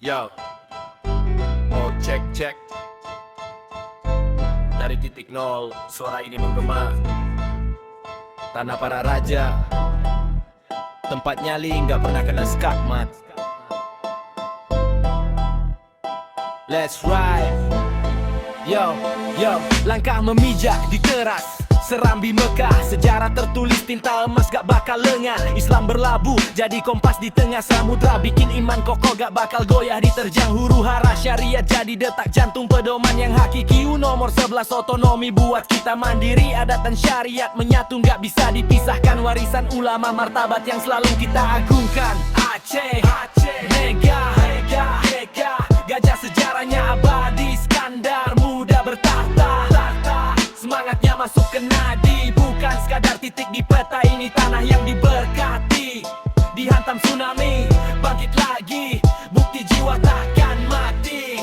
Yo, mau cek dari titik nol, suara ini menggema. Tanah para raja, tempat nyali nggak pernah kena skakmat. Let's ride. Yo, langkah memijak di teras Serambi Mekah, sejarah tertulis tinta emas gak bakal lengah. Islam berlabuh jadi kompas di tengah samudra, bikin iman kokoh gak bakal goyah diterjang huru hara. Syariat jadi detak jantung pedoman yang hakiki. Nomor 11 otonomi buat kita mandiri. Adat dan syariat menyatu gak bisa dipisahkan. Warisan ulama martabat yang selalu kita agungkan. Aceh, Mega, gajah sejarahnya abadi. Skandar muda bertahta, semangatnya masuk ke nadi. Bukan sekadar titik di peta, ini tanah yang diberkati. Dihantam tsunami, bangkit lagi, bukti jiwa takkan mati.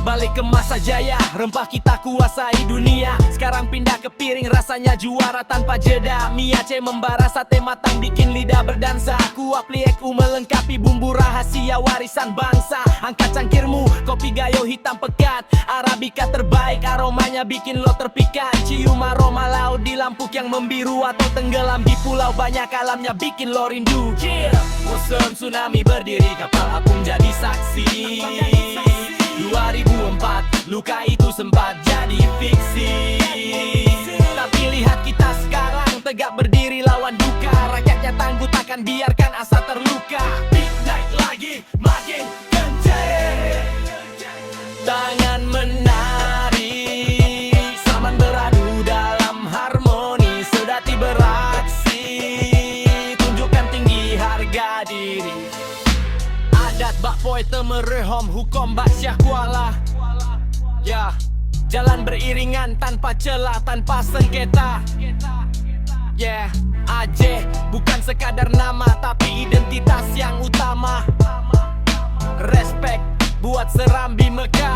Balik ke masa jaya, rempah kita kuasai dunia. Sekarang pindah ke piring, rasanya juara tanpa jeda. Mie Aceh membara, sate matang bikin lidah berdansa. Kuah plieku melengkapi bumbu rahasia warisan bangsa. Angkat cangkirmu, kopi gayo hitam pekat. Arabica terbaik, aromanya bikin lo terpikat. Cium aroma laut di Lampuk yang membiru atau tenggelam di pulau banyak alamnya bikin lo rindu. Musim tsunami berdiri, kapal apung jadi saksi. 2004, luka itu sempat jadi fiksi. Tapi lihat kita sekarang, tegak berdiri lawan duka. Rakyatnya tangguh, takkan biarkan asa terluka. Beat naik lagi, makin kencang. Tangan menari, saman beradu dalam harmoni. Sedati beraksi, tunjukkan tinggi harga diri. Adat bak poi temerehom, hukum bak syah kuala. Ya, jalan beriringan tanpa celah, tanpa sengketa. Yeah, Aceh bukan sekadar nama, tapi identitas yang utama. Respect buat Serambi Mekah.